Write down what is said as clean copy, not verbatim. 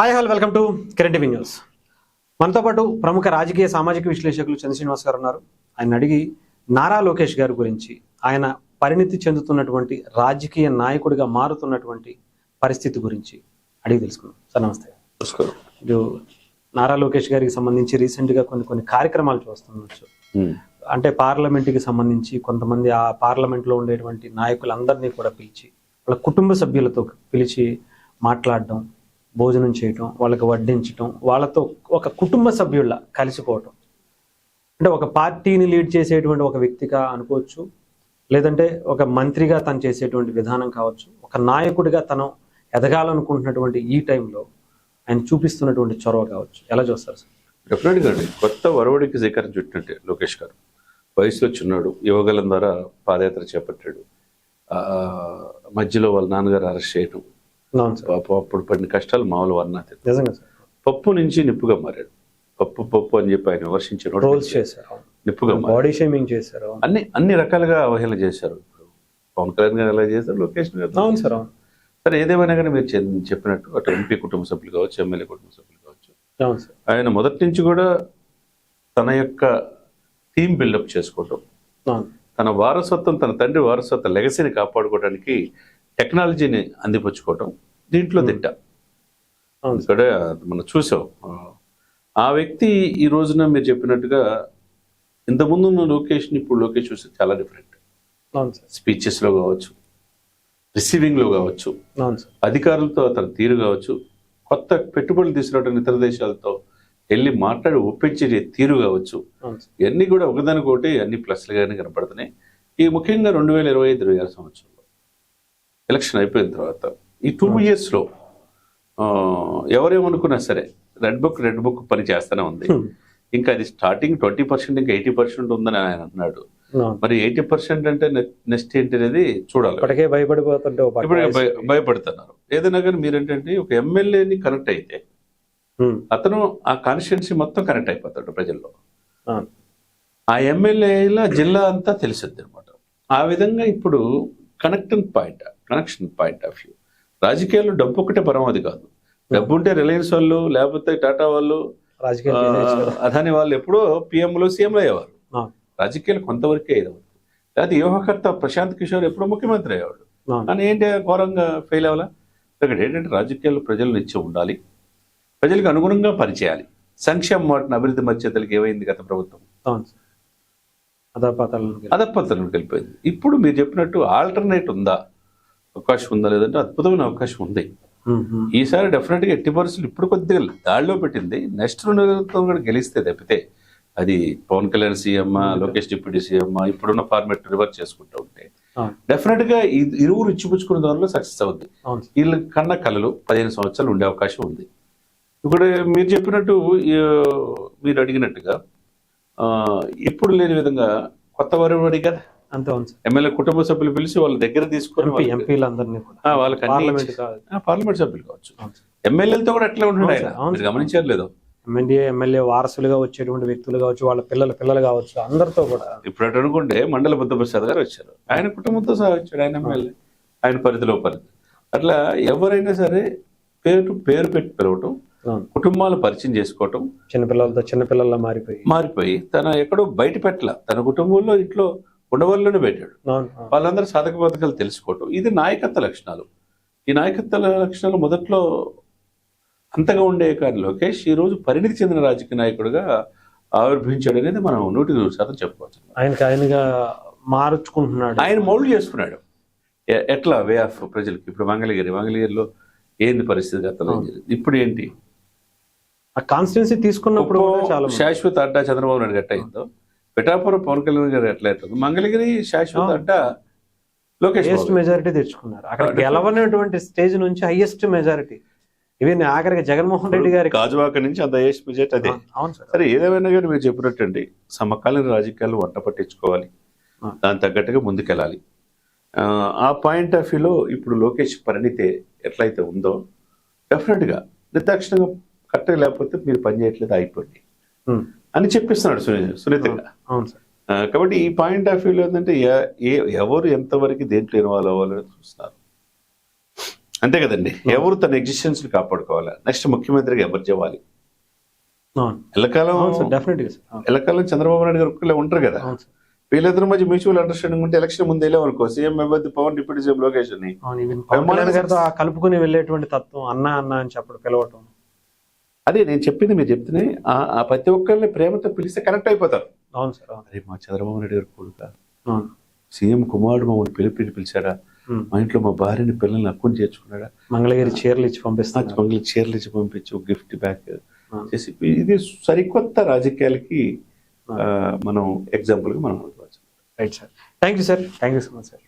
Hi hello welcome to Kiran TV news. మనతో పాటు ప్రముఖ రాజకీయ సామాజిక విశ్లేషకులు చంద్ర శ్రీనివాస్ గారు ఉన్నారు. ఆయన అడిగి నారా లోకేష్ గారి గురించి, ఆయన పరిణితి చెందుతున్నటువంటి రాజకీయ నాయకుడిగా మారుతున్నటువంటి పరిస్థితి గురించి అడిగి తెలుసుకున్నాం. సార్ నమస్తే. నమస్కారం. ఇప్పుడు నారా లోకేష్ గారికి సంబంధించి రీసెంట్గా కొన్ని కార్యక్రమాలు చూస్తుండొచ్చు. అంటే పార్లమెంట్కి సంబంధించి కొంతమంది ఆ పార్లమెంట్లో ఉండేటువంటి నాయకులందరినీ కూడా పిలిచి వాళ్ళ కుటుంబ సభ్యులతో పిలిచి మాట్లాడడం, భోజనం చేయటం, వాళ్ళకి వడ్డించటం, వాళ్ళతో ఒక కుటుంబ సభ్యుల్లా కలిసిపోవటం. అంటే ఒక పార్టీని లీడ్ చేసేటువంటి ఒక వ్యక్తిగా అనుకోవచ్చు, లేదంటే ఒక మంత్రిగా తను చేసేటువంటి విధానం కావచ్చు, ఒక నాయకుడిగా తను ఎదగాలనుకుంటున్నటువంటి ఈ టైంలో ఆయన చూపిస్తున్నటువంటి చొరవ కావచ్చు. ఎలా చూస్తారు సార్? డెఫినెట్గా అండి. కొత్త వరవడికి శ్రీకారం చుట్టినట్టే లోకేష్ గారు. వయసులో చిన్నాడు, యువగలం ద్వారా పాదయాత్ర చేపట్టాడు. మధ్యలో వాళ్ళ నాన్నగారు అరెస్ట్ చేయడం, అప్పుడు పడిన కష్టాలు మామూలు వర్ణాతీతం. పప్పు నుంచి నిప్పుగా మారాడు. పప్పు అని చెప్పి ఆయన విమర్శించారు, నిప్పుగా బాడీ షేమింగ్ చేశారు, అన్ని రకాలుగా అవహేళన చేశారు. ఇప్పుడు పవన్ కళ్యాణ్ గారు ఎలా చేశారు, లోకేష్ గారు. సరే, ఏదేమైనా కానీ మీరు చెప్పినట్టు అటు ఎంపీ కుటుంబ సభ్యులు కావచ్చు, ఎమ్మెల్యే కుటుంబ సభ్యులు కావచ్చు, ఆయన మొదటి నుంచి కూడా తన యొక్క టీం బిల్డప్ చేసుకోవటం, తన వారసత్వం, తన తండ్రి వారసత్వ లెగసీని కాపాడుకోవడానికి టెక్నాలజీని అందిపుచ్చుకోవటం దీంట్లో దిట్ట. ఇక్కడ మనం చూసాం. ఆ వ్యక్తి ఈ రోజున మీరు చెప్పినట్టుగా ఇంతకుముందు లోకేష్ని ఇప్పుడు లోకేష్ చూస్తే చాలా డిఫరెంట్. స్పీచెస్లో కావచ్చు, రిసీవింగ్లో కావచ్చు, అధికారులతో తన తీరు కావచ్చు, కొత్త పెట్టుబడులు తీసుకురావడం ఇతర దేశాలతో వెళ్ళి మాట్లాడి ఒప్పించే తీరు కావచ్చు, ఇవన్నీ కూడా ఒకదానికొకటి అన్ని ప్లస్లుగానే కనపడుతున్నాయి. ఈ ముఖ్యంగా 2025-26 సంవత్సరంలో ఎలక్షన్ అయిపోయిన తర్వాత ఈ 2 yearsలో ఎవరేమనుకున్నా సరే రెడ్ బుక్ పని చేస్తూనే ఉంది. ఇంకా అది స్టార్టింగ్ 20%, ఇంకా 80% ఉందని ఆయన అన్నాడు. మరి 80% అంటే నెక్స్ట్ ఏంటి అనేది చూడాలి. భయపడుతున్నారు. ఏదైనా కానీ మీరేంటంటే ఒక ఎమ్మెల్యేని కనెక్ట్ అయితే అతను ఆ కాన్స్టిట్యున్సీ మొత్తం కనెక్ట్ అయిపోతాడు ప్రజల్లో. ఆ ఎమ్మెల్యేల జిల్లా అంతా తెలుసుద్ది అనమాట. ఆ విధంగా ఇప్పుడు కనెక్షన్ పాయింట్ ఆఫ్ వ్యూ. రాజకీయాల్లో డబ్బు ఒకటే పరమావధి కాదు. డబ్బు ఉంటే రిలయన్స్ వాళ్ళు, లేకపోతే టాటా వాళ్ళు, అదాని వాళ్ళు ఎప్పుడో పిఎంలో సీఎంలో అయ్యేవారు. రాజకీయాలు కొంతవరకే అయ్యేవారు. లేకపోతే యువకర్త ప్రశాంత్ కిషోర్ ఎప్పుడో ముఖ్యమంత్రి అయ్యేవాడు. కానీ ఏంటి ఘోరంగా ఫెయిల్ అవ్వాలా? ఇక్కడ ఏంటంటే రాజకీయాల్లో ప్రజలు నిత్యం ఉండాలి, ప్రజలకు అనుగుణంగా పనిచేయాలి. సంక్షేమ వాటిని అభివృద్ధి మధ్యతలకి ఏమైంది గత ప్రభుత్వం? అధపతనంలోకి వెళ్ళిపోయింది. ఇప్పుడు మీరు చెప్పినట్టు ఆల్టర్నేట్ ఉందా, అవకాశం ఉందా లేదంటే అద్భుతమైన అవకాశం ఉంది. ఈసారి డెఫినెట్గా 80% ఇప్పుడు కొద్దిగా దాడిలో పెట్టింది. నెక్స్ట్ 2 నెలలతో కూడా గెలిస్తే తప్పితే అది Pavan Kalyan CM, Lokesh deputy CM, ఇప్పుడున్న ఫార్మేట్ రివర్స్ చేసుకుంటూ ఉంటే డెఫినెట్గా ఇరువురు ఇచ్చిపుచ్చుకున్న దానిలో సక్సెస్ అవుద్ది. వీళ్ళ కన్నా కళలు 15 సంవత్సరాలు ఉండే అవకాశం ఉంది. ఇప్పుడు మీరు చెప్పినట్టు, మీరు అడిగినట్టుగా ఎప్పుడు లేని విధంగా కొత్త వరవడి కదా, ఎమ్మెల్యే కుటుంబ సభ్యులు పిలిచి వాళ్ళ దగ్గర తీసుకొని వాళ్ళకి పార్లమెంట్ సభ్యులు కావచ్చు, ఎమ్మెల్యేలతో కూడా అట్లా ఉంటాడు ఆయన. మీరు గమనించారు లేదో? ఎమ్మెల్యే వారసులుగా వచ్చేటువంటి వ్యక్తులు కావచ్చు, వాళ్ళ పిల్లలు కావచ్చు, అందరితో కూడా. ఇప్పుడు అటు అనుకుంటే మండల బుద్ధప్రసాద్ గారు వచ్చారు, ఆయన కుటుంబంతో సహా వచ్చాడు. ఆయన ఎమ్మెల్యే, ఆయన పరిధిలో అట్లా ఎవరైనా సరే పేరు పెట్టి పిలవటం, కుటుంబాలు పరిచయం చేసుకోవటం, చిన్నపిల్లల మారిపోయి తన ఎక్కడో బయట పెట్టల, తన కుటుంబంలో ఇంట్లో ఉండవల్లోనే పెట్టాడు. వాళ్ళందరూ సాధక బాధకాలు తెలుసుకోవటం, ఇది నాయకత్వ లక్షణాలు. ఈ నాయకత్వ లక్షణాలు మొదట్లో అంతగా ఉండే కానీ లోకేష్ ఈ రోజు పరిణితి చెందిన రాజకీయ నాయకుడిగా ఆవిర్భవించాడు అనేది మనం 100% చెప్పవచ్చు. ఆయనగా మార్చుకుంటున్నాడు, ఆయన మౌల్డ్ చేసుకున్నాడు. ఎట్లా వే ఆఫ్ ప్రజలకి. ఇప్పుడు మంగళగిరిలో ఏంది పరిస్థితి గతంలో, ఇప్పుడు ఏంటి ఆ కాన్స్టిట్యున్సీ తీసుకున్నప్పుడు శాశ్వత అడ్డా చంద్రబాబు నాయుడు గట్ట అయిందో, పిఠాపురం పవన్ కళ్యాణ్ గారు ఎట్లా అవుతుంది, మంగళగిరి శాశ్వత అడ్డా లోకేష్ మెజారిటీ తెచ్చుకున్నారు. అక్కడ గెలవనటువంటి స్టేజ్ నుంచి హైయెస్ట్ మెజారిటీ ఈవెన్ ఆఖరికి జగన్మోహన్ రెడ్డి గారి గాజువాక నుంచి అంత హైయెస్ట్ మెజారిటీ అదే. సరే, ఏదేమైనా కానీ మీరు చెప్పినట్టండి, సమకాలీన రాజకీయాలు వంట పట్టించుకోవాలి, దాని తగ్గట్టుగా ముందుకెళ్ళాలి. ఆ పాయింట్ ఆఫ్ వ్యూలో ఇప్పుడు లోకేష్ పరిణితి ఎట్లయితే ఉందో డెఫినెట్గా నిర్దాక్షిణంగా కరెక్ట్గా లేకపోతే మీరు పని చేయట్లేదు, అయిపోయింది అని చెప్పిస్తున్నాడు సునీతంగా. కాబట్టి ఈ పాయింట్ ఆఫ్ వ్యూలో ఏంటంటే ఎవరు ఎంతవరకు దేంట్లో ఇన్వాల్వ్ అవ్వాలని చూస్తున్నారు. అంతే కదండి. ఎవరు తన ఎగ్జిస్టెన్స్ ని కాపాడుకోవాలా, నెక్స్ట్ ముఖ్యమంత్రిగా ఎవరు చేయాలి. ఎల్లకాలం చంద్రబాబు నాయుడు గారు ఒక్కళ్ళే ఉంటారు కదా. వీళ్ళిద్దరి మధ్య మ్యూచువల్ అండర్స్టాండింగ్ ఉంటే ఎలక్షన్ ముందు వెళ్ళామనుకో, సీఎం అభ్యర్థి పవన్, డిప్యూటీ సీఎం లోకేష్ అని కలుపుకుని వెళ్ళేటువంటి తత్వం, అన్న అన్న అని చెప్పడం, పిలవటం. అదే నేను చెప్పింది మీరు చెప్తేనే ఆ ప్రతి ఒక్కరిని ప్రేమతో పిలిస్తే కనెక్ట్ అయిపోతారు. అవును సార్. అరే మా చంద్రబాబు నాయుడు గారు కొడుక, సీఎం కుమారుడు మమ్మల్ని పిలిచాడా, మా ఇంట్లో మా భార్యని పిల్లల్ని అక్కుని చేర్చుకున్నాడా, మంగళగిరి చీరలు ఇచ్చి పంపిస్తాను, మంగళగిరి చీరలు ఇచ్చి పంపించు, గిఫ్ట్ బ్యాక్ చేసి, ఇది సరికొత్త రాజకీయాలకి మనం ఎగ్జాంపుల్ గా మనం. Right sir. Thank you sir. Thank you so much sir.